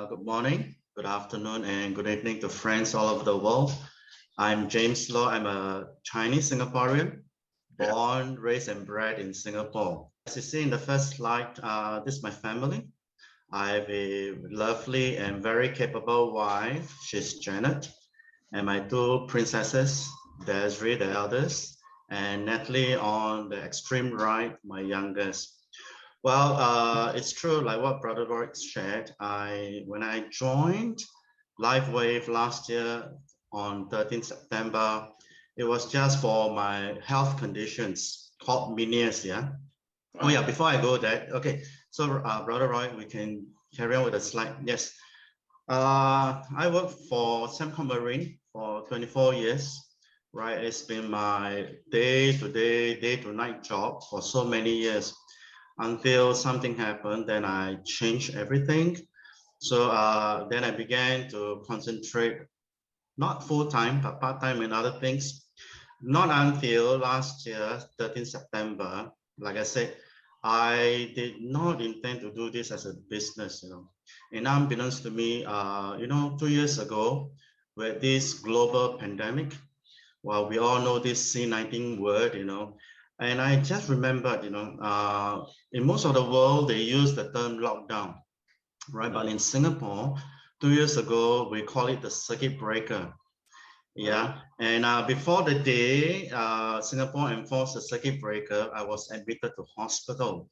Good morning, good afternoon, and good evening to friends all over the world. I'm James Law. I'm a Chinese Singaporean, born, raised, and bred in Singapore. As you see in the first slide, this is my family. I have a lovely and very capable wife. She's Janet, and my two princesses, Desiree, the eldest, and Natalie on the extreme right, my youngest. Well, it's true, like what Brother Roy shared. When I joined Lifewave last year on 13th September, it was just for my health conditions called Menias, yeah. Oh yeah, before I go there, okay. So Brother Roy, we can carry on with the slide. Yes. I worked for Semcom Marine for 24 years, right? It's been my day-to-day, day-to-night job for so many years until something happened. Then I changed everything. So then I began to concentrate, not full-time, but part-time in other things. Not until last year, 13 September, like I said, I did not intend to do this as a business, And unbeknownst to me, 2 years ago, with this global pandemic, well, we all know this C-19 word, and I just remembered, in most of the world, they use the term lockdown, right? But in Singapore, 2 years ago, we call it the circuit breaker. Yeah, and before the day Singapore enforced the circuit breaker, I was admitted to hospital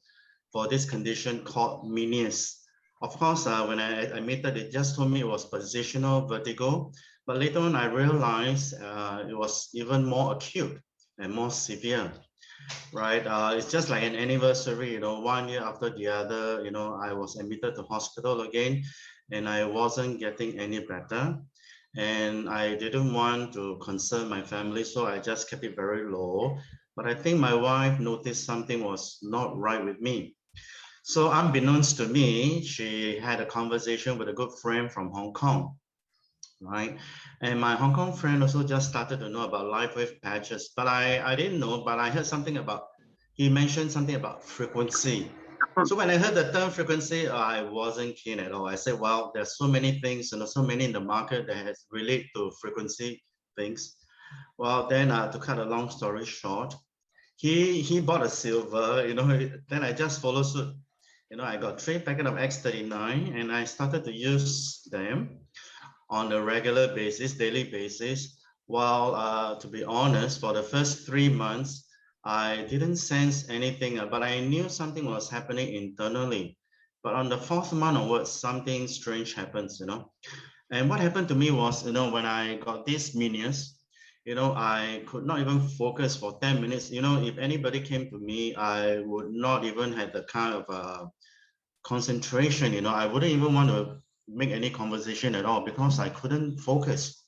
for this condition called Menias. Of course, when I admitted, it just told me it was positional vertigo, but later on I realized it was even more acute and more severe, right? It's just like an anniversary, 1 year after the other, I was admitted to hospital again, and I wasn't getting any better. And I didn't want to concern my family, so I just kept it very low. But I think my wife noticed something was not right with me. So unbeknownst to me, she had a conversation with a good friend from Hong Kong, right? And my Hong Kong friend also just started to know about Lifewave patches, but I didn't know, but I heard something about, he mentioned something about frequency. So when I heard the term frequency, I wasn't keen at all. I said, well, there's so many things, so many in the market that has relate to frequency things. Well, then to cut a long story short, he bought a silver, then I just follow suit. I got 3 packets of X39 and I started to use them on a regular basis, daily basis. Well, to be honest, for the first 3 months, I didn't sense anything, but I knew something was happening internally. But on the 4th month onwards, something strange happens, And what happened to me was, when I got these Menias, I could not even focus for 10 minutes. If anybody came to me, I would not even have the kind of concentration, I wouldn't even want to make any conversation at all because I couldn't focus.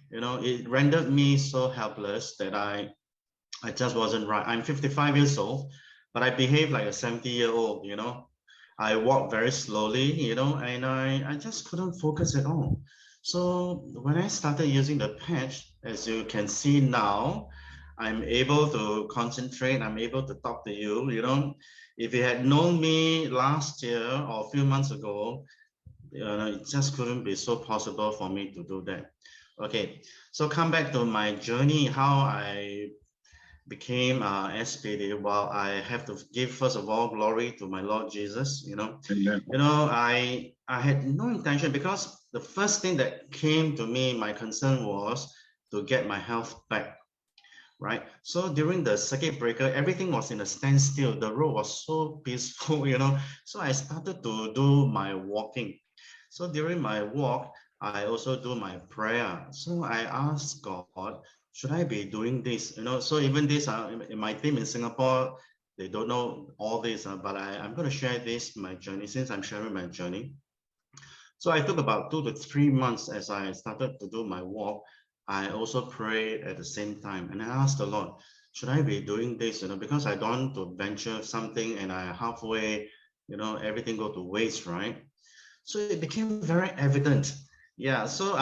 It rendered me so helpless that I just wasn't right. I'm 55 years old, but I behave like a 70-year-old, I walk very slowly, and I just couldn't focus at all. So when I started using the patch, as you can see now, I'm able to concentrate, I'm able to talk to you, If you had known me last year or a few months ago, it just couldn't be so possible for me to do that. Okay, so come back to my journey, how I became Spd. Well, I have to give first of all glory to my Lord Jesus. I had no intention because the first thing that came to me, my concern was to get my health back, right? So during the circuit breaker, everything was in a standstill. The road was so peaceful, So I started to do my walking. So during my walk, I also do my prayer. So I asked God, should I be doing this? So even this, in my team in Singapore, they don't know all this, but I'm going to share this, my journey, since I'm sharing my journey. So I took about 2 to 3 months as I started to do my walk. I also prayed at the same time, and I asked the Lord, should I be doing this? Because I don't want to venture something and I halfway, everything go to waste, right? So it became very evident. Yeah, so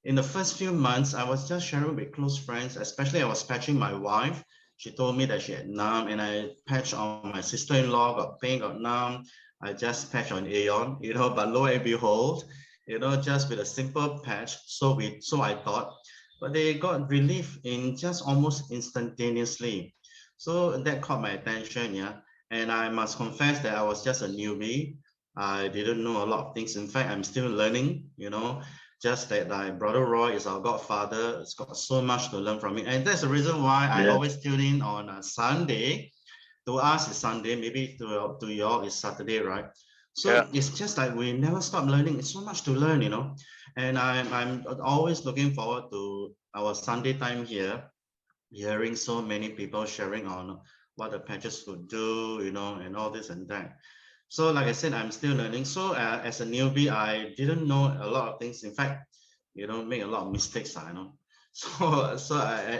in the first few months, I was just sharing with close friends, especially I was patching my wife. She told me that she had numb, and I patched on my sister-in-law, got pain, got numb. I just patch on Aeon, but lo and behold, just with a simple patch. So I thought, but they got relief in just almost instantaneously. So that caught my attention, yeah. And I must confess that I was just a newbie. I didn't know a lot of things. In fact, I'm still learning, just that my brother Roy is our godfather. It's got so much to learn from me. And that's the reason why I Yeah. always tune in on a Sunday. To us, it's Sunday, maybe to y'all, it's Saturday, right? So Yeah. it's just like we never stop learning. It's so much to learn, And I'm always looking forward to our Sunday time here, hearing so many people sharing on what the patches could do, and all this and that. So like I said, I'm still learning. So as a newbie, I didn't know a lot of things. In fact, make a lot of mistakes, I know.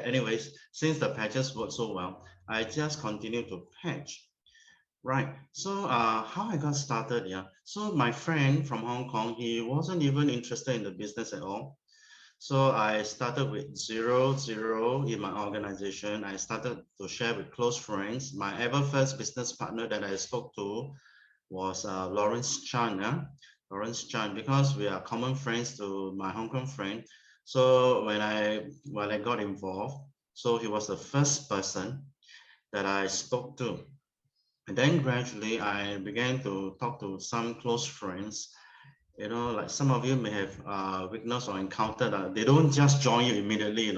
Anyways, since the patches work so well, I just continue to patch. Right. So how I got started, yeah. So my friend from Hong Kong, he wasn't even interested in the business at all. So I started with zero in my organization. I started to share with close friends. My ever first business partner that I spoke to was Lawrence Chan, yeah? Lawrence Chan, because we are common friends to my Hong Kong friend. So when I got involved, so he was the first person that I spoke to. And then gradually I began to talk to some close friends. Like some of you may have witnessed or encountered, they don't just join you immediately.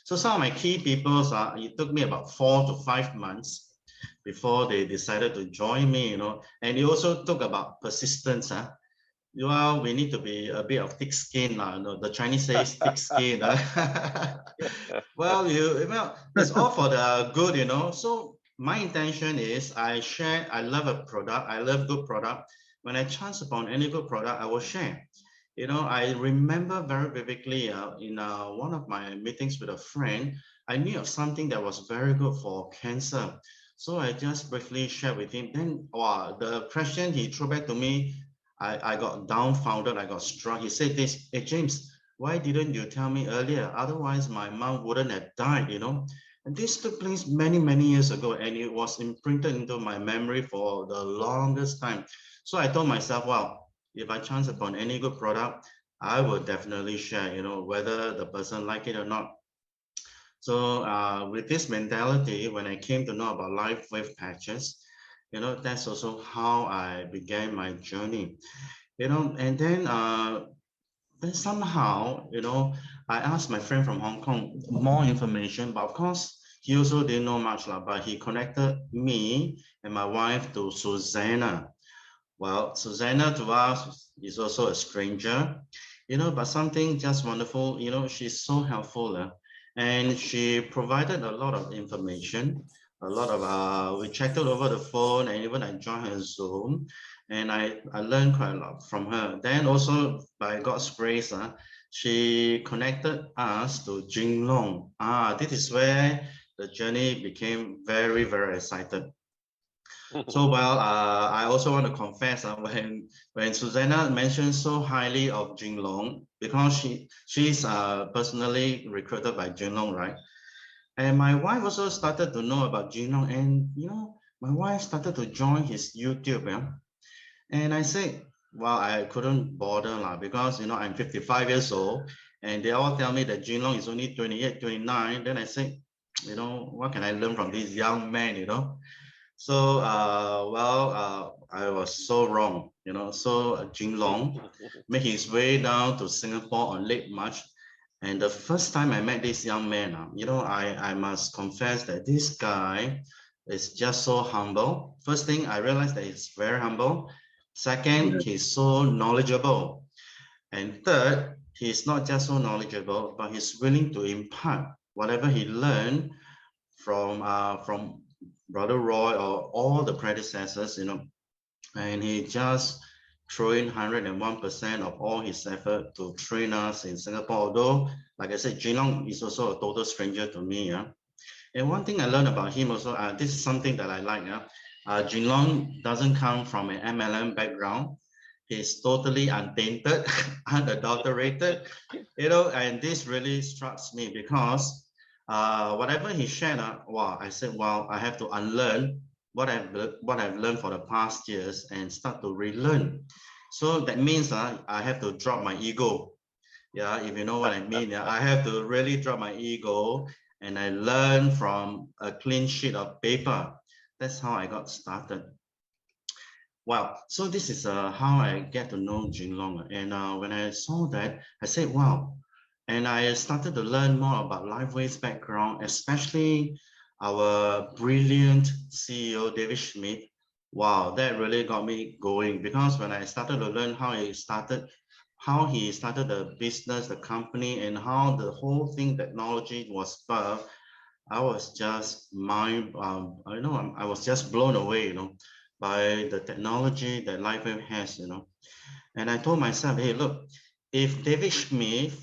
So some of my key people, it took me about 4 to 5 months before they decided to join me. And it also took about persistence. Well, we need to be a bit of thick skin. The Chinese says thick skin. Well, it's all for the good. So my intention is I love a product, I love good product. When I chance upon any good product, I will share. I remember very vividly in one of my meetings with a friend, I knew of something that was very good for cancer. So I just briefly shared with him. Then, wow, the question he threw back to me, I got dumbfounded, I got struck. He said this, "Hey, James, why didn't you tell me earlier? Otherwise, my mom wouldn't have died." And this took place many, many years ago, and it was imprinted into my memory for the longest time. So I told myself, well, if I chance upon any good product, I will definitely share, whether the person like it or not. So with this mentality, when I came to know about Lifewave patches, that's also how I began my journey. And then somehow, I asked my friend from Hong Kong more information, but of course, he also didn't know much, but he connected me and my wife to Susanna. Well, Susanna to us is also a stranger, but something just wonderful, she's so helpful. And she provided a lot of information, a lot of, we chatted over the phone, and even I joined her Zoom, and I learned quite a lot from her. Then also, by God's grace, she connected us to Jinglong. This is where the journey became very, very excited. So well, I also want to confess when Susanna mentioned so highly of Jinglong, because she's personally recruited by Jinglong, right? And my wife also started to know about Jinglong, and my wife started to join his YouTube, yeah. And I said, well, I couldn't bother lah, because I'm 55 years old, and they all tell me that Jinglong is only 28, 29. Then I said, what can I learn from this young man? So, I was so wrong. So Jin Long made his way down to Singapore on late March. And the first time I met this young man, I must confess that this guy is just so humble. First thing, I realized that he's very humble. Second, he's so knowledgeable. And third, he's not just so knowledgeable, but he's willing to impart whatever he learned from Brother Roy or all the predecessors. And he just threw in 101% of all his effort to train us in Singapore. Although, like I said, Jinlong is also a total stranger to me. Yeah? And one thing I learned about him also, this is something that I like. Yeah? Jinlong doesn't come from an MLM background. He's totally untainted, unadulterated, and this really strikes me because whatever he shared, wow, I said, wow, I have to unlearn what I've learned for the past years and start to relearn. So that means I have to drop my ego. Yeah, if you know what I mean. Yeah, I have to really drop my ego and I learn from a clean sheet of paper. That's how I got started. Wow. So this is how I get to know Jinlong. And when I saw that, I said, wow. And I started to learn more about Lifewave's background, especially our brilliant CEO, David Schmidt. Wow, that really got me going because when I started to learn how he started the business, the company, and how the whole thing, technology was birthed, I was just I was just blown away, by the technology that Lifewave has, And I told myself, hey, look, if David Smith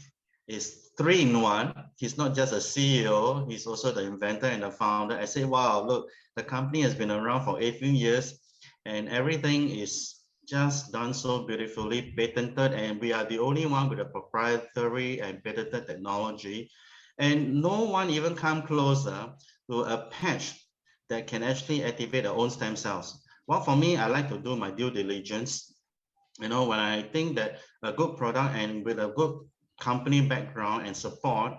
is 3-in-1, he's not just a CEO, he's also the inventor and the founder. I say, wow, look, the company has been around for 18 years and everything is just done so beautifully, patented, and we are the only one with a proprietary and patented technology. And no one even come closer to a patch that can actually activate their own stem cells. Well, for me, I like to do my due diligence. When I think that a good product and with a good company background and support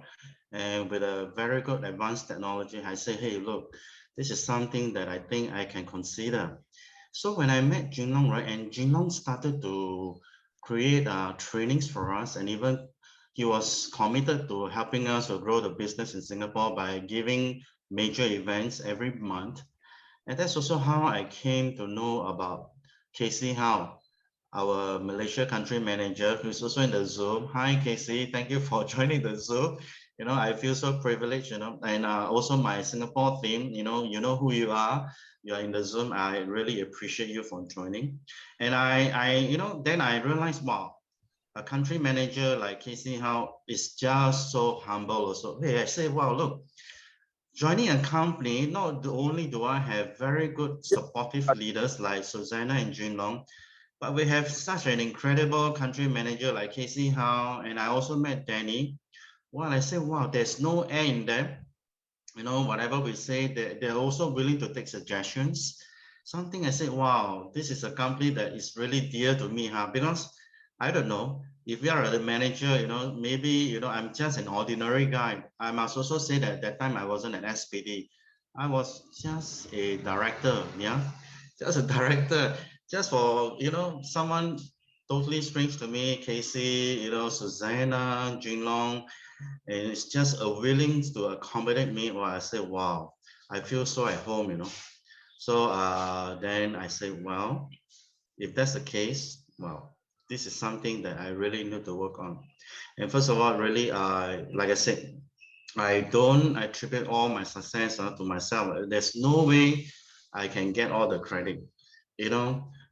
and with a very good advanced technology, I say, hey, look, this is something that I think I can consider. So when I met Jinlong, right, and Jinlong started to create trainings for us, and even he was committed to helping us to grow the business in Singapore by giving major events every month. And that's also how I came to know about Casey Howe, our Malaysia country manager, who's also in the Zoom. Hi, Casey. Thank you for joining the Zoom. I feel so privileged, and also my Singapore team, you know who you are. You are in the Zoom. I really appreciate you for joining. And then I realized, wow, a country manager like Casey Howe is just so humble also. Hey, I say, wow, look, joining a company, not only do I have very good supportive leaders like Susanna and Jinlong, but we have such an incredible country manager like Casey Howe, and I also met Danny. Well, I said, wow, there's no air in them. Whatever we say, they're also willing to take suggestions. Something I said, wow, this is a company that is really dear to me, because I don't know, if you are the manager, maybe, I'm just an ordinary guy. I must also say that at that time I wasn't an SPD. I was just a director, yeah, just a director, just for, someone totally strange to me, Casey, Susanna, Jinlong, and it's just a willing to accommodate me. Well, I say, wow, I feel so at home. So then I say, well, if that's the case, well, this is something that I really need to work on. And first of all, really, like I said, I don't attribute all my success to myself. There's no way I can get all the credit.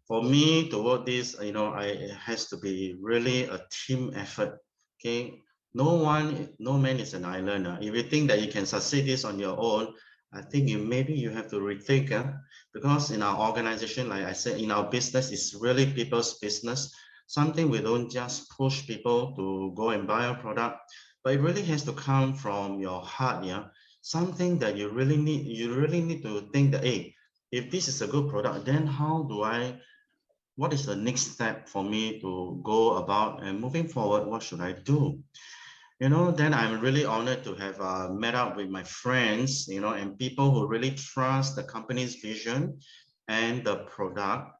For me to work this, it has to be really a team effort. Okay, no man is an island. If you think that you can succeed this on your own, I think maybe you have to rethink. Because in our organization, like I said, in our business, it's really people's business. Something we don't just push people to go and buy a product, but it really has to come from your heart. Yeah, something that you really need to think that, hey, if this is a good product, then what is the next step for me to go about, and moving forward, what should I do? Then I'm really honored to have met up with my friends, and people who really trust the company's vision and the product.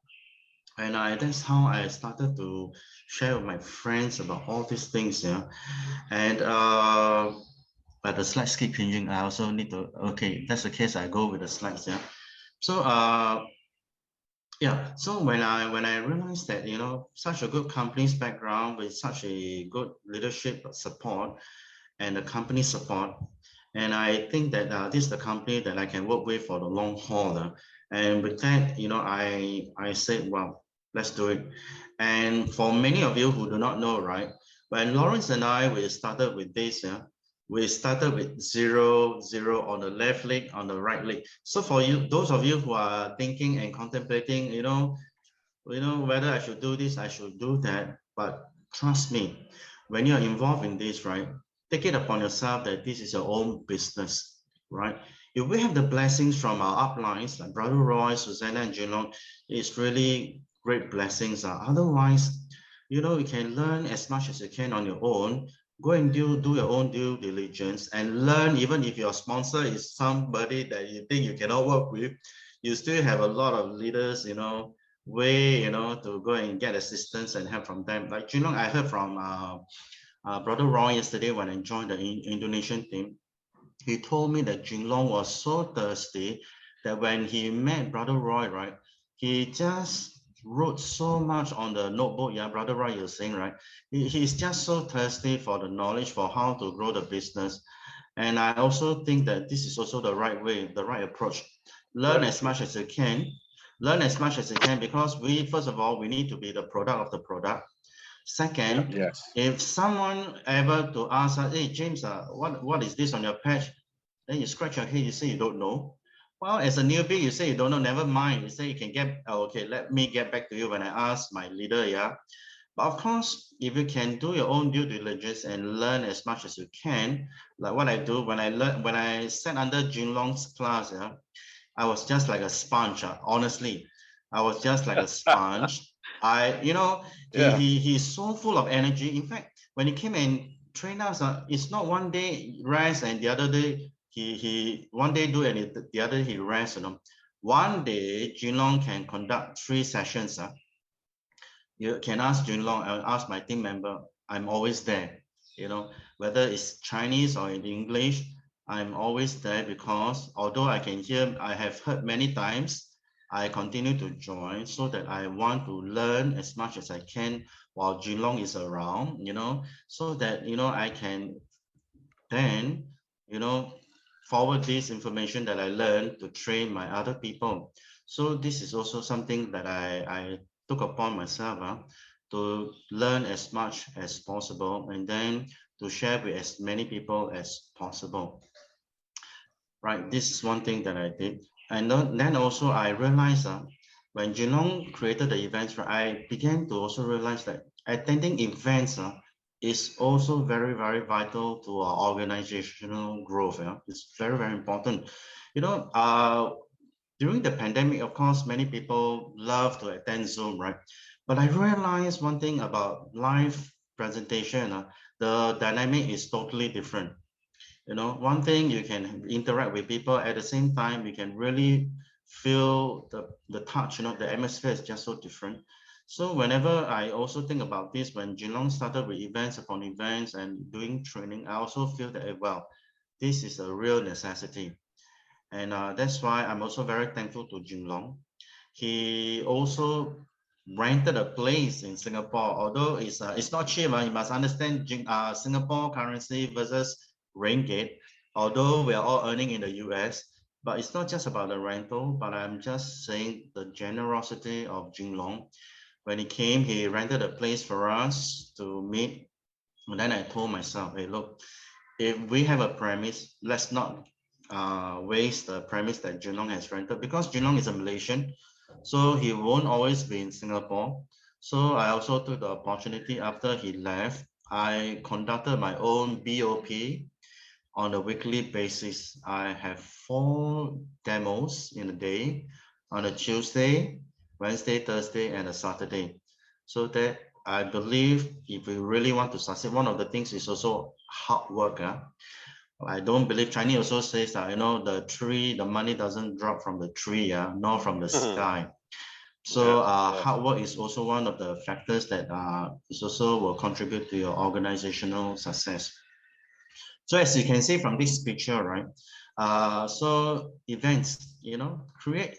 And that's how I started to share with my friends about all these things. Yeah. And but the slides keep changing. I also need to, okay, that's the case. I go with the slides. Yeah. So yeah, so when I realized that, such a good company's background with such a good leadership support and the company support, and I think that this is the company that I can work with for the long haul. And with that, I said, well, let's do it. And for many of you who do not know, right, when Lawrence and we started with this, we started with zero on the left leg, on the right leg. So for you, those of you who are thinking and contemplating, whether I should do this, I should do that. But trust me, when you're involved in this, right, take it upon yourself that this is your own business, right? if we have the blessings from our uplines like Brother Roy, Susanna, and Jinlong, it's really great blessings. Otherwise, you know, you can learn as much as you can on your own. Go and do your own due diligence and learn. Even if your sponsor is somebody that you think you cannot work with, you still have a lot of leaders, you know, way, you know, to go and get assistance and help from them. Like Jinlong, I heard from Brother Roy yesterday when I joined the Indonesian team. He told me that Jinlong was so thirsty that when he met Brother Roy, right, he just wrote so much on the notebook. Yeah, Brother Roy, you're saying, right? He's just so thirsty for the knowledge for how to grow the business. And I also think that this is also the right way, the right approach. Learn as much as you can. Learn as much as you can because we, first of all, we need to be the product of the product. Second, if someone ever to ask us, hey, James, what is this on your patch? Then you scratch your head, you say you don't know. Well, as a newbie, you say you don't know, never mind. You say you can get, okay, let me get back to you when I ask my leader, yeah. But of course, if you can do your own due diligence and learn as much as you can, like what I do when I sat under Jinlong's class, yeah, I was just like a sponge. Honestly, I was just like a sponge. You know, he's so full of energy. In fact, when he came and trained us, it's not one day rest and the other day he one day do and the other he rest. You know, one day Jinlong can conduct 3 sessions. You can ask Junlong, I'll ask my team member, I'm always there. You know, whether it's Chinese or in English, I'm always there because although I can hear, I have heard many times, I continue to join so that I want to learn as much as I can while Junlong is around, you know, so that, you know, I can then, you know, forward this information that I learned to train my other people. So this is also something that I took upon myself to learn as much as possible and then to share with as many people as possible. Right, this is one thing that I did. And then also I realized when Jinlong created the events, I began to also realize that attending events is also very, very vital to our organizational growth. It's very, very important. You know, during the pandemic, of course, many people love to attend Zoom, right? But I realized one thing about live presentation, the dynamic is totally different. You know, one thing you can interact with people at the same time, you can really feel the touch, you know, the atmosphere is just so different. So whenever I also think about this, when Jinlong started with events upon events and doing training, I also feel that, well, this is a real necessity. And that's why I'm also very thankful to Jinlong. He also rented a place in Singapore, although it's not cheap. You must understand Singapore currency versus ringgit, although we are all earning in the US, but it's not just about the rental, but I'm just saying the generosity of Jinlong. When he came, he rented a place for us to meet. And then I told myself, hey, look, if we have a premise, let's not waste the premise that Jinlong has rented because Jinlong is a Malaysian, so he won't always be in Singapore. So I also took the opportunity after he left. I conducted my own BOP on a weekly basis. I have 4 demos in a day on a Tuesday, Wednesday, Thursday, and a Saturday. So that I believe if we really want to succeed, one of the things is also hard work. I don't believe Chinese also says that, you know, the money doesn't drop from the tree, nor from the sky. So hard work is also one of the factors that is also will contribute to your organizational success. So as you can see from this picture, right? So events, you know, create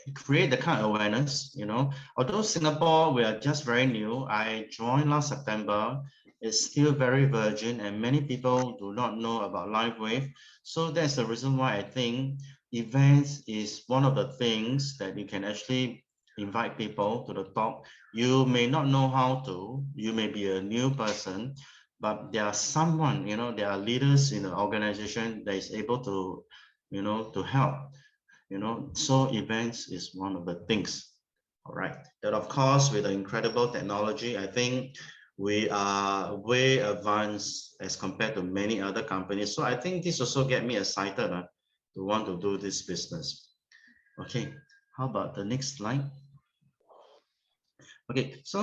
the kind of awareness, you know. Although Singapore, we are just very new. I joined last September. It's still very virgin and many people do not know about Lifewave. So that's the reason why I think events is one of the things that you can actually invite people to the talk. You may not know how to, you may be a new person, but there are someone, you know, there are leaders in the organization that is able to, you know, to help, you know. So events is one of the things. All right, that of course with the incredible technology, I think we are way advanced as compared to many other companies. So I think this also get me excited to want to do this business. Okay, how about the next slide? Okay, so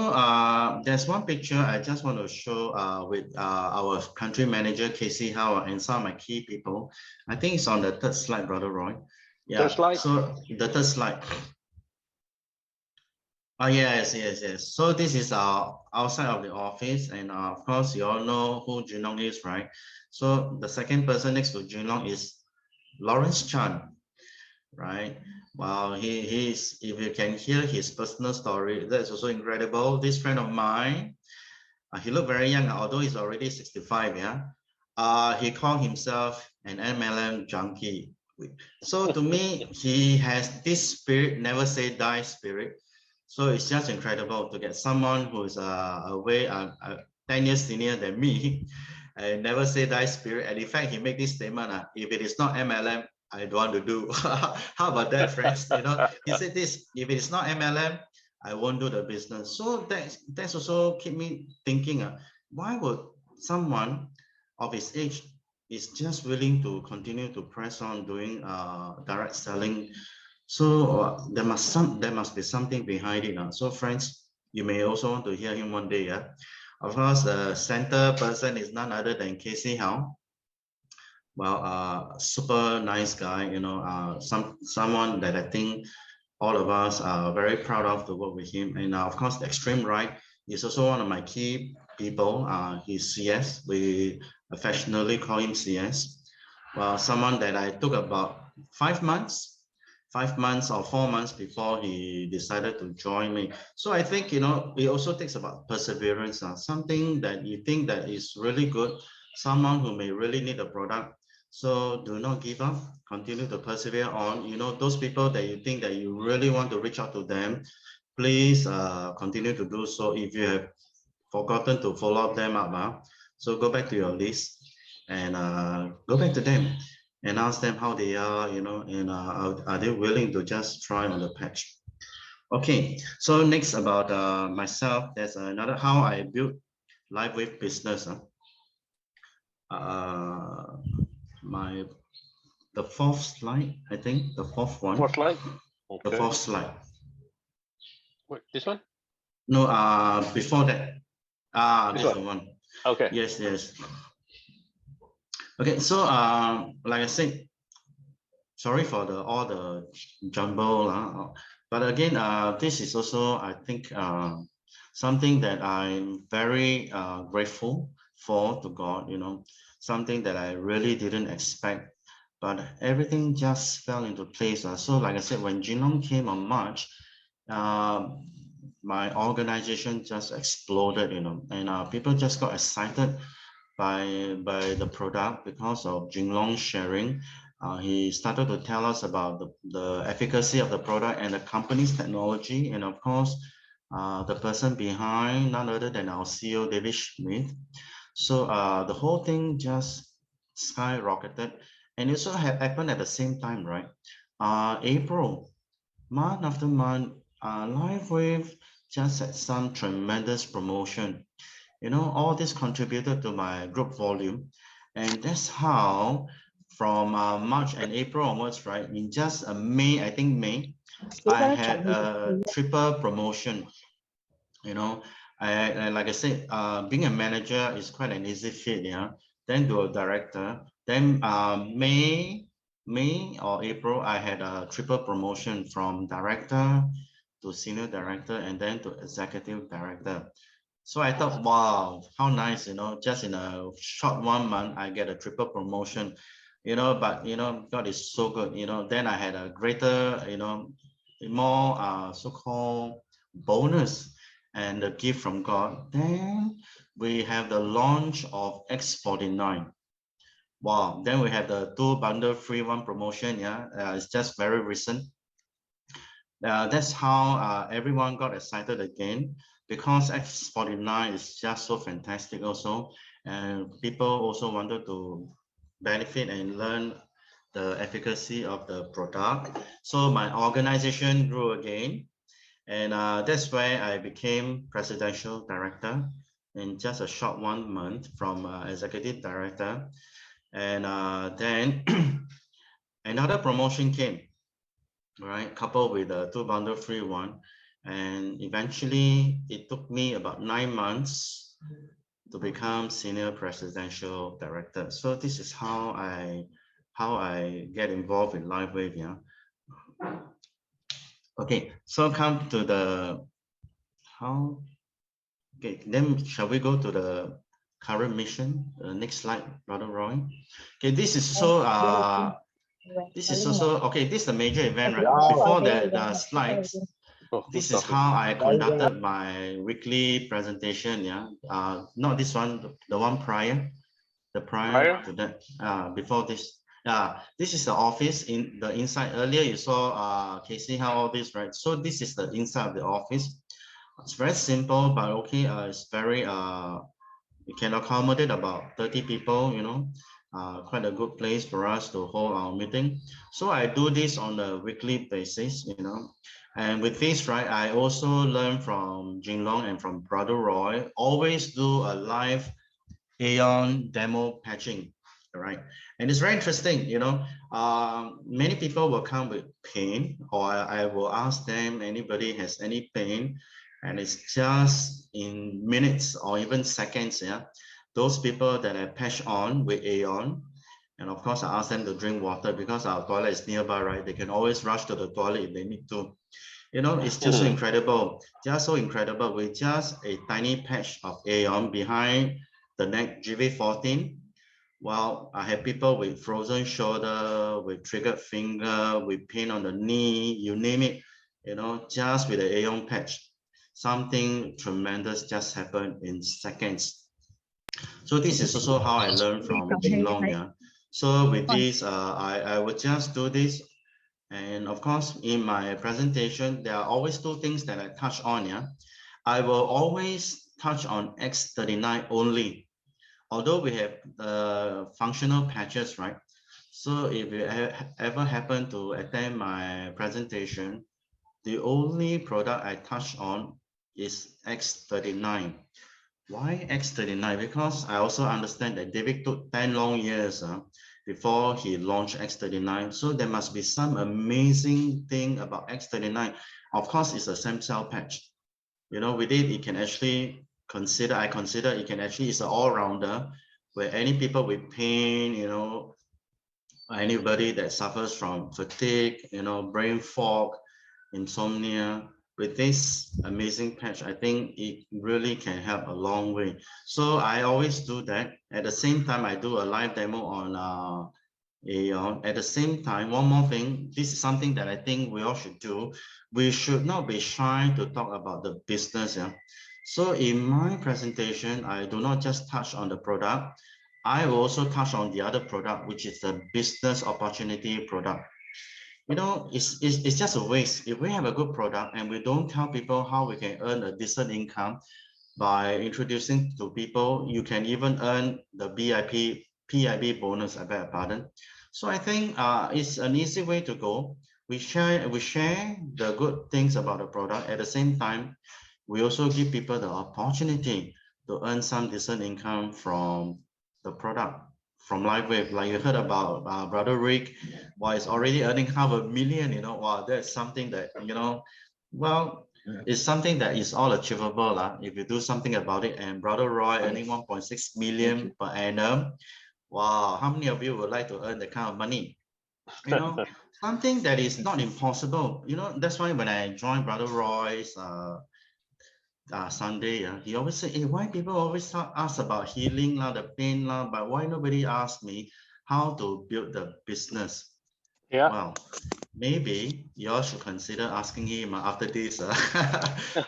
there's one picture I just want to show with our country manager, Casey Howe, and some of my key people. I think it's on the third slide, Brother Roy. Yeah, Third slide? so the third slide. Oh, yes, yes, yes. So this is outside of the office, and of course, you all know who Junong is, right? So the second person next to Junong is Lawrence Chan, right? Wow, he's, if you can hear his personal story, that's also incredible. This friend of mine, he looked very young, although he's already 65, yeah. He called himself an MLM junkie. So to me, he has this spirit, never say die spirit. So it's just incredible to get someone who's way 10 years senior than me, and never say die spirit. And in fact, he made this statement: if it is not MLM, I don't want to do. How about that, friends? You know, he said this: if it is not MLM, I won't do the business. So that's also keep me thinking: why would someone of his age is just willing to continue to press on doing direct selling? So there must be something behind it. So friends, you may also want to hear him one day. Yeah, of course, the center person is none other than Casey Howe. Well, super nice guy. You know, someone that I think all of us are very proud of to work with him. And of course, the extreme right is also one of my key people. He's CS. We affectionately call him CS. Well, someone that I took about 5 months or 4 months before he decided to join me. So I think, you know, it also takes about perseverance, something that you think that is really good, someone who may really need a product. So do not give up, continue to persevere on. You know, those people that you think that you really want to reach out to them, please continue to do so. If you have forgotten to follow them up, so go back to your list and go back to them and ask them how they are, you know, and are they willing to just try on the patch. Okay, so next about myself, there's another how I built Lifewave business. My the fourth slide, I think the fourth one. Fourth slide? Okay. The fourth slide. Wait, this one? No, before that. This is the one. Okay. Yes, yes. Okay, so like I said, sorry for all the jumble, but again, this is also, I think, something that I'm very grateful for to God, you know, something that I really didn't expect, but everything just fell into place. So like I said, when Genome came on March, my organization just exploded, you know, and people just got excited by the product because of Jinglong sharing. He started to tell us about the efficacy of the product and the company's technology, and of course, the person behind, none other than our CEO, David Schmidt. So the whole thing just skyrocketed, and it also happened at the same time, right? April, month after month, Lifewave just had some tremendous promotion. You know, all this contributed to my group volume, and that's how from March and April onwards, right? In just May, I think May, I had a triple promotion. You know, I like I said, being a manager is quite an easy fit, yeah. Then to a director. Then May or April, I had a triple promotion from director to senior director and then to executive director. So I thought, wow, how nice, you know, just in a short 1 month, I get a triple promotion, you know, but, you know, God is so good, you know. Then I had a greater, you know, more so-called bonus and a gift from God. Then we have the launch of X49. Wow, then we have the 2 bundle free 1 promotion, yeah, it's just very recent. That's how everyone got excited again, because X49 is just so fantastic also, and people also wanted to benefit and learn the efficacy of the product. So my organization grew again, and that's where I became presidential director in just a short 1 month from executive director. And then Another promotion came, right, coupled with the 2 bundle free one, and eventually it took me about 9 months to become senior presidential director. So this is how I get involved in Lifewave. Yeah. Okay, so come to the how. Okay, then shall we go to the current mission? Next slide, Brother Roy. Okay, this is so this is also okay. This is a major event, right? Before the slides, Oh, who's this is talking? how I conducted my weekly presentation. Yeah, not this one, the one prior, the prior to that. Before this. This is the office in the inside. Earlier you saw Casey how all this, right? So this is the inside of the office. It's very simple, but okay. It's very we can accommodate about 30 people, you know, quite a good place for us to hold our meeting. So I do this on a weekly basis, you know, and with this, right, I also learn from Jinglong and from Brother Roy, always do a live Aeon demo patching, all right? And it's very interesting, you know, many people will come with pain, or I will ask them, anybody has any pain, and it's just in minutes or even seconds, yeah. Those people that I patch on with Aeon, and of course I ask them to drink water because our toilet is nearby, right? They can always rush to the toilet if they need to. You know, it's just so incredible, just so incredible with just a tiny patch of Aeon behind the neck GV14. Well, I have people with frozen shoulder, with triggered finger, with pain on the knee, you name it, you know, just with the Aeon patch. Something tremendous just happened in seconds. So this is also how I learned from Jinglong. Yeah. So with this, I would just do this. And of course, in my presentation, there are always two things that I touch on. Yeah. I will always touch on X39 only, although we have functional patches, right? So if you ever happen to attend my presentation, the only product I touch on is X39. Why X39? Because I also understand that David took 10 long years before he launched X39. So there must be some amazing thing about X39. Of course, it's a stem cell patch. You know, with it can actually I consider it can actually, it's an all-rounder where any people with pain, you know, anybody that suffers from fatigue, you know, brain fog, insomnia, with this amazing patch, I think it really can help a long way. So I always do that. At the same time, I do a live demo on Aeon. At the same time, one more thing, this is something that I think we all should do. We should not be shy to talk about the business. Yeah. So in my presentation, I do not just touch on the product. I will also touch on the other product, which is the business opportunity product. You know, it's just a waste. If we have a good product and we don't tell people how we can earn a decent income by introducing to people, you can even earn the PIB bonus, I beg your pardon. So I think it's an easy way to go. We share the good things about the product. At the same time, we also give people the opportunity to earn some decent income from the product, from Lifewave. Like you heard about Brother Rick, well, it's already earning $500,000, you know, wow, that's something that, you know, well, it's something that is all achievable if you do something about it. And Brother Roy earning 1.6 million per annum. Wow, how many of you would like to earn that kind of money? You know, something that is not impossible. You know, that's why when I joined Brother Roy's Sunday, he always say, hey, why people always ask about healing, the pain, but why nobody ask me how to build the business? Yeah. Well, maybe you all should consider asking him after this.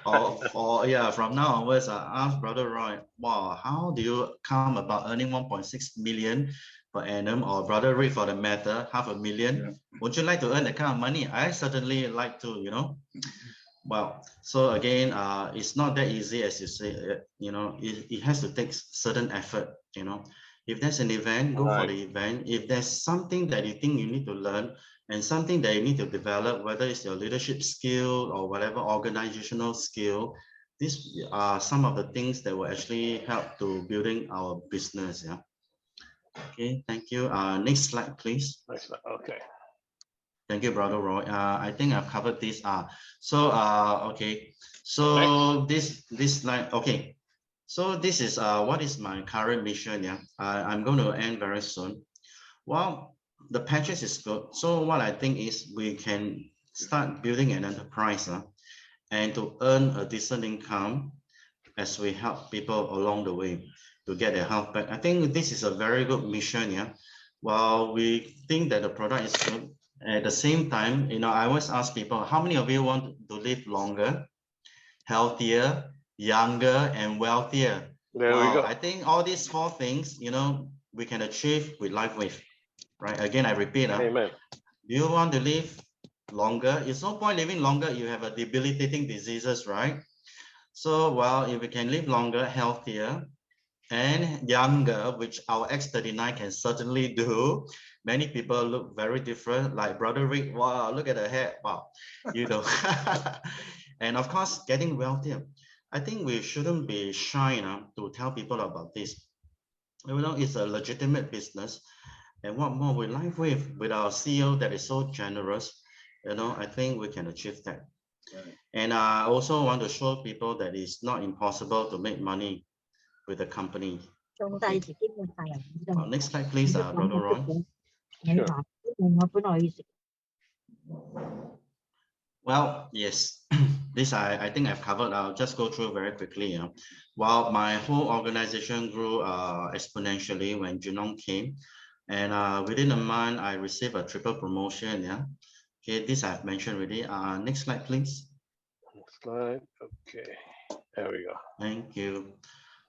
Or yeah, from now onwards, ask Brother Roy, wow, how do you come about earning 1.6 million per annum, or Brother Rick for the matter, $500,000? Yeah. Would you like to earn that kind of money? I certainly like to, you know. Well, so again, it's not that easy as you say, you know, it has to take certain effort, you know. If there's an event, go for the event. If there's something that you think you need to learn and something that you need to develop, whether it's your leadership skill or whatever organizational skill, these are some of the things that will actually help to building our business. Yeah. Okay, thank you. Next slide, please. Next slide. Okay. Thank you, Brother Roy. I think I've covered this. Okay. So this slide, okay. So this is what is my current mission. Yeah, I'm going to end very soon. Well, the package is good. So what I think is we can start building an enterprise and to earn a decent income as we help people along the way to get their health back. I think this is a very good mission. Yeah. While we think that the product is good, at the same time, I always ask people, how many of you want to live longer, healthier, younger, and wealthier? There we go. I think all these 4 things, we can achieve with Lifewave, right? Again, I repeat, Amen. do you want to live longer? It's no point living longer. You have a debilitating diseases, right? So, well, if we can live longer, healthier, and younger, which our X39 can certainly do. Many people look very different, like Brother Rick. Wow, look at the hair. Wow, and of course, getting wealthier. I think we shouldn't be shy to tell people about this. It's a legitimate business. And what more with Lifewave, with our CEO that is so generous, I think we can achieve that. Right. And I also want to show people that it's not impossible to make money with the company. Okay. Next slide, please, Brother Roy. Sure. Well, yes, this I think I've covered. I'll just go through very quickly. While my whole organization grew exponentially when Junong came, and within a month, I received a triple promotion. Yeah. Okay, this I've mentioned already. Next slide, please. Next slide. Okay. There we go. Thank you.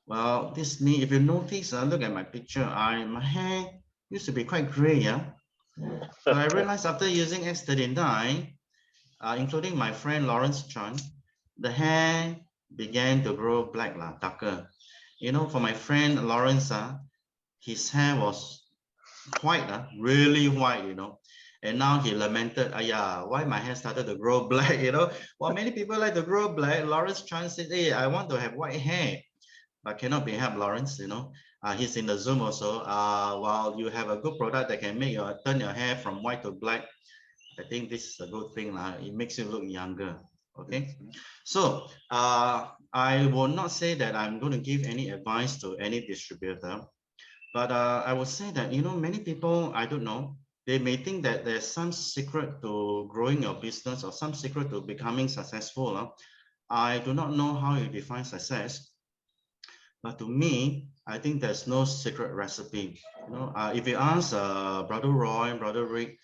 Well, this me, if you notice, look at my picture. My hair used to be quite gray, yeah. So I realized after using X39, including my friend Lawrence Chan, the hair began to grow black, darker. For my friend Lawrence, his hair was white, really white, And now he lamented, why my hair started to grow black, Well, many people like to grow black. Lawrence Chan said, hey, I want to have white hair. But cannot be helped, Lawrence, he's in the Zoom also. While you have a good product that can make turn your hair from white to black, I think this is a good thing. It makes you look younger. Okay. So I will not say that I'm going to give any advice to any distributor, but I will say that, many people, I don't know, they may think that there's some secret to growing your business or some secret to becoming successful. I do not know how you define success. But to me, I think there's no secret recipe. If you ask Brother Roy, Brother Rick,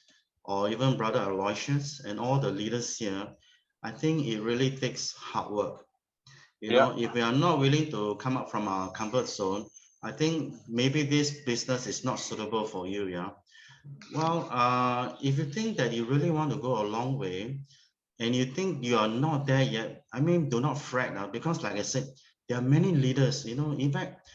or even Brother Aloysius and all the leaders here, I think it really takes hard work. If we are not willing to come up from our comfort zone, I think maybe this business is not suitable for you. Yeah. Well, if you think that you really want to go a long way, and you think you are not there yet, I mean, do not fret because, like I said, there are many leaders. In fact,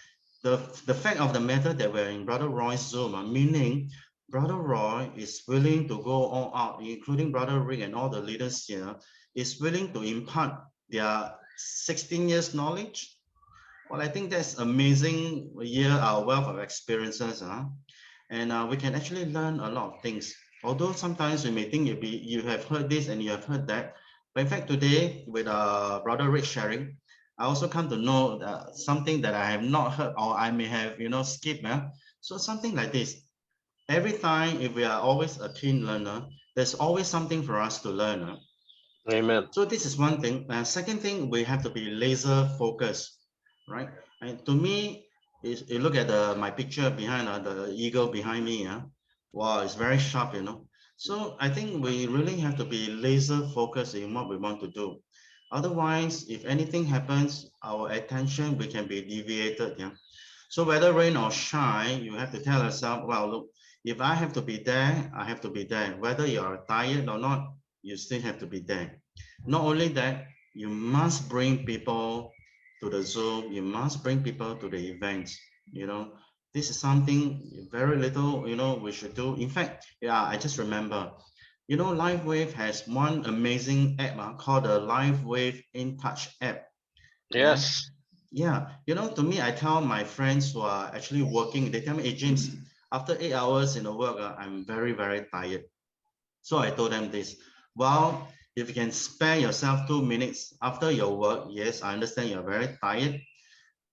the fact of the matter that we're in Brother Roy's Zoom, meaning Brother Roy is willing to go all out, including Brother Rick and all the leaders here, is willing to impart their 16 years knowledge. Well, I think that's amazing wealth of experiences, and we can actually learn a lot of things. Although sometimes we may think you have heard this and you have heard that, but in fact today with Brother Rick sharing, I also come to know something that I have not heard or I may have skipped. So something like this. Every time, if we are always a keen learner, there's always something for us to learn. Amen. So this is one thing. Second thing, we have to be laser focused, right? And to me, you look at my picture behind the eagle behind me. Wow, it's very sharp, So I think we really have to be laser focused in what we want to do. Otherwise, if anything happens, our attention, we can be deviated. Yeah. So whether rain or shine, you have to tell yourself, well, look, if I have to be there, I have to be there. Whether you're tired or not, you still have to be there. Not only that, you must bring people to the Zoom. You must bring people to the events. This is something very little, we should do. In fact, I just remember, Lifewave has one amazing app called the Lifewave In Touch app. Yes. Yeah, to me, I tell my friends who are actually working, they tell me, hey, James, after 8 hours in the work, I'm very, very tired. So I told them this, well, if you can spare yourself 2 minutes after your work, yes, I understand you're very tired.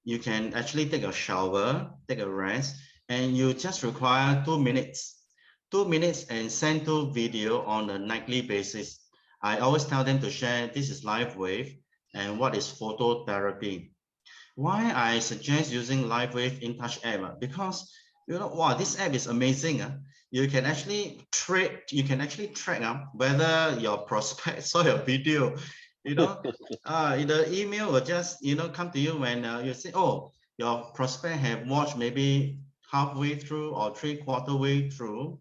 You can actually take a shower, take a rest, and you just require 2 minutes. 2 minutes and send to video on a nightly basis. I always tell them to share this is Lifewave and what is phototherapy. Why I suggest using Lifewave InTouch app? Because wow, this app is amazing. You can actually track whether your prospect saw your video. The email will just come to you when you say, oh, your prospect have watched maybe halfway through or 3/4 way through,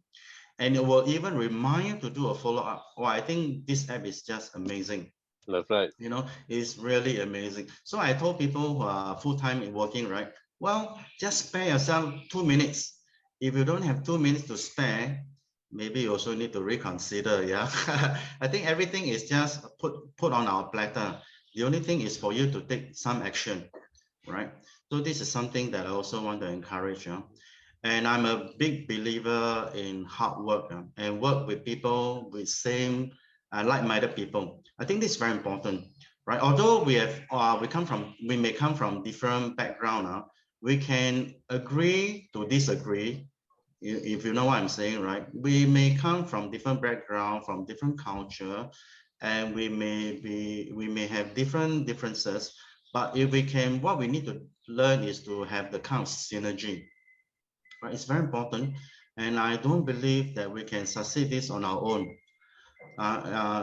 and it will even remind you to do a follow-up. Oh, I think this app is just amazing. That's right. It's really amazing. So I told people who are full-time working, right? Well, just spare yourself 2 minutes. If you don't have 2 minutes to spare, maybe you also need to reconsider. Yeah, I think everything is just put on our platter. The only thing is for you to take some action, right? So this is something that I also want to encourage. And I'm a big believer in hard work and work with people with same like-minded people. I think this is very important, right? Although we may come from different background, we can agree to disagree. If you know what I'm saying, right? We may come from different background, from different culture, and we may have different differences. But if we can, what we need to learn is to have the kind of synergy. Right? It's very important, and I don't believe that we can succeed this on our own.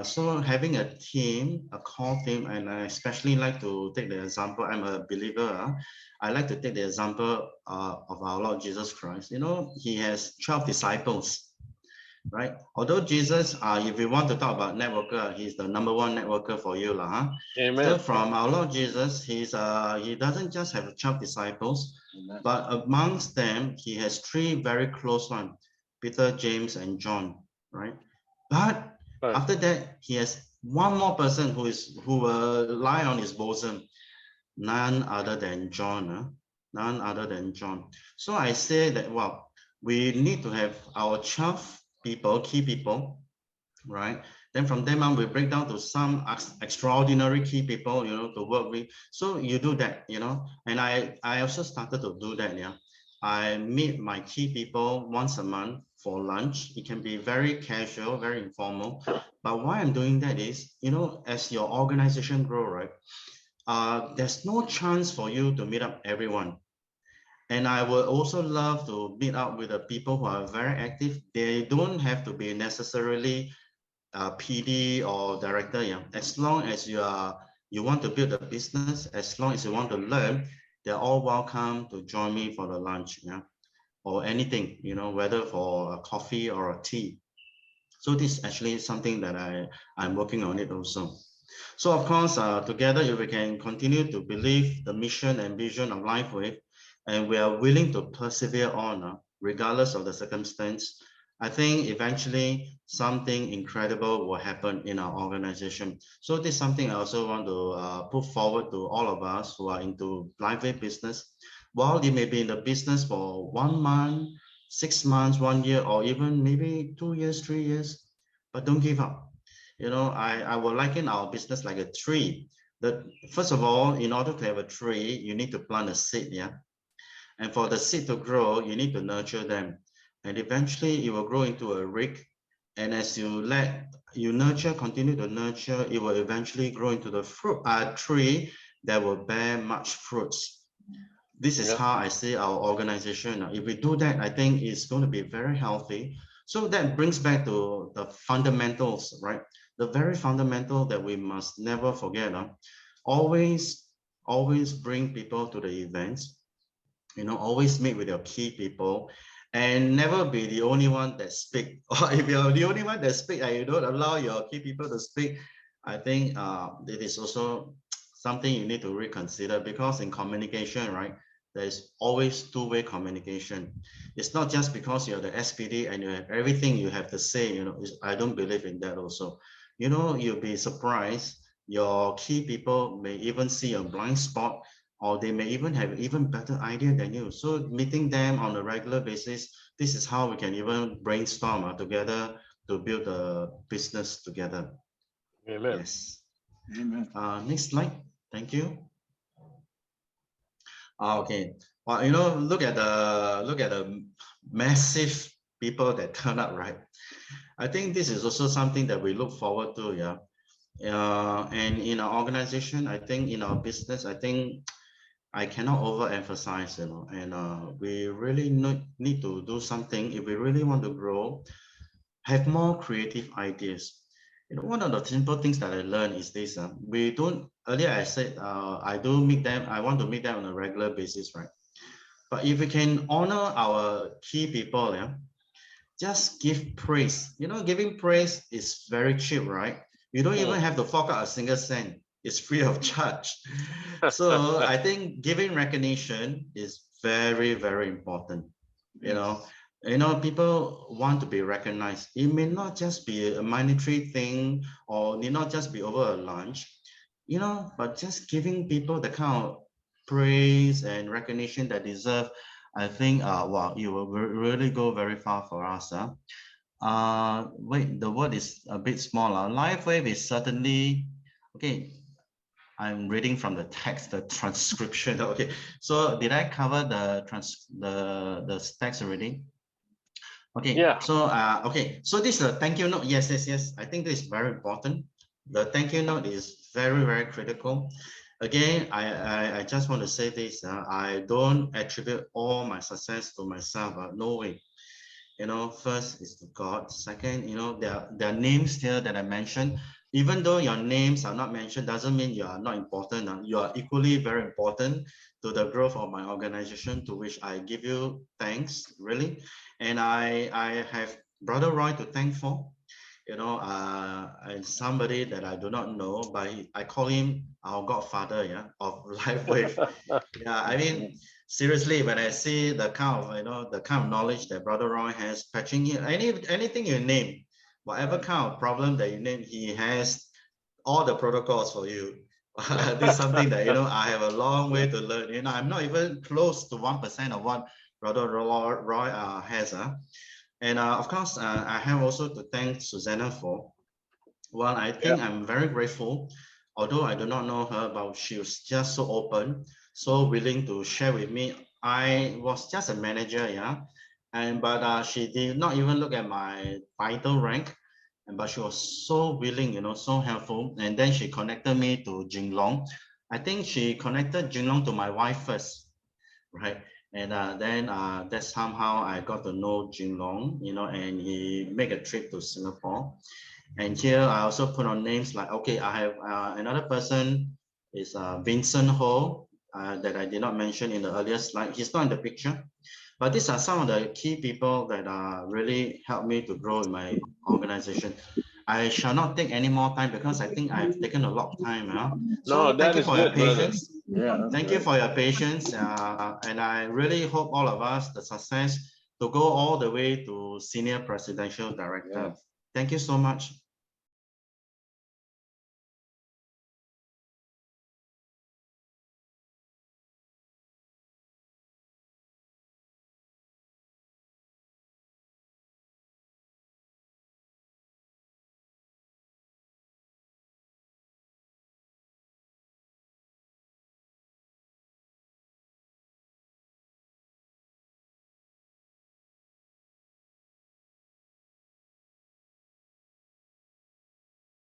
So having a team, a core team, and I especially like to take the example, I'm a believer. I like to take the example of our Lord Jesus Christ. He has 12 disciples, right? Although Jesus, if you want to talk about networker, he's the number one networker for you. Amen. So from our Lord Jesus, he doesn't just have 12 disciples, Amen. But amongst them, he has 3 very close ones, Peter, James, and John, right? But after that, he has one more person who will lie on his bosom, none other than John. None other than John. So I say that, well, we need to have our 12 people, key people, right? Then from them on, we break down to some extraordinary key people, to work with. So you do that, and I also started to do that. Yeah, I meet my key people once a month for lunch. It can be very casual, very informal. But why I'm doing that is, as your organization grow, right? There's no chance for you to meet up everyone. And I would also love to meet up with the people who are very active. They don't have to be necessarily PD or director. Yeah, as long as you want to build a business, as long as you want to learn, they're all welcome to join me for the lunch. Yeah, or anything, whether for a coffee or a tea. So this is actually something that I'm working on it also. So of course, together, if we can continue to believe the mission and vision of Lifewave, and we are willing to persevere on, regardless of the circumstance, I think eventually something incredible will happen in our organization. So this is something I also want to put forward to all of us who are into Lifewave business. While you may be in the business for 1 month, 6 months, 1 year, or even maybe 2 years, 3 years, but don't give up. I will liken our business like a tree. First of all, in order to have a tree, you need to plant a seed, yeah? And for the seed to grow, you need to nurture them. And eventually it will grow into a rake. And as you continue to nurture, it will eventually grow into the tree that will bear much fruits. This is how I see our organization. If we do that, I think it's going to be very healthy. So that brings back to the fundamentals, right? The very fundamental that we must never forget. Always bring people to the events. Always meet with your key people, and never be the only one that speak. Or if you're the only one that speak and you don't allow your key people to speak, I think it is also something you need to reconsider, because in communication, right, there's always two-way communication. It's not just because you're the SPD and you have everything you have to say. I don't believe in that also. You'll be surprised. Your key people may even see a blind spot, or they may even have even better idea than you. So meeting them on a regular basis, this is how we can even brainstorm together to build the business together. Amen. Yes. Amen. Next slide. Thank you. Okay. Well, look at the massive people that turn up, right? I think this is also something that we look forward to, yeah. And in our organization, I think in our business, I think I cannot overemphasize, and we really need to do something if we really want to grow, have more creative ideas. One of the simple things that I learned is this: we don't. Earlier, I said I want to meet them on a regular basis, right? But if we can honor our key people, yeah, just give praise. Giving praise is very cheap, right? You don't even have to fork out a single cent. It's free of charge. So I think giving recognition is very, very important. People want to be recognized. It may not just be a monetary thing, or need not just be over a lunch, but just giving people the kind of praise and recognition that deserve. I think, wow, you will really go very far for us. Wait, the word is a bit smaller. Lifewave is certainly, okay, I'm reading from the text, the transcription. Okay, so did I cover the text already? Okay, yeah. So okay, so this is a thank you note. Yes. I think this is very important. The thank you note is very, very critical. Again, I just want to say this. I don't attribute all my success to myself. No way. First is to God. Second, there are names here that I mentioned. Even though your names are not mentioned, doesn't mean you are not important. You are equally very important to the growth of my organization, to which I give you thanks, really. And I have Brother Roy to thank for. And somebody that I do not know, but I call him our godfather, yeah, of Lifewave. Yeah, I mean, seriously, when I see the kind of knowledge that Brother Roy has, patching here, anything you name, whatever kind of problem that you name, he has all the protocols for you. This is something that I have a long way to learn. I'm not even close to 1% of what Brother Roy has. And of course, I have also to thank Susanna for. Well, I think I'm very grateful. Although I do not know her, but she was just so open, so willing to share with me. I was just a manager, yeah, but she did not even look at my title rank, but she was so willing, so helpful. And then she connected me to Jinglong. I think she connected Jinglong to my wife first, right? And then that's somehow I got to know Jinglong, and he made a trip to Singapore. And here I also put on names like, okay, I have another person is Vincent Ho that I did not mention in the earlier slide. He's not in the picture, but these are some of the key people that really helped me to grow in my organization. I shall not take any more time because I think I've taken a lot of time. So thank you for your patience. Thank you for your patience. And I really hope all of us the success to go all the way to Senior Presidential Director. Thank you so much.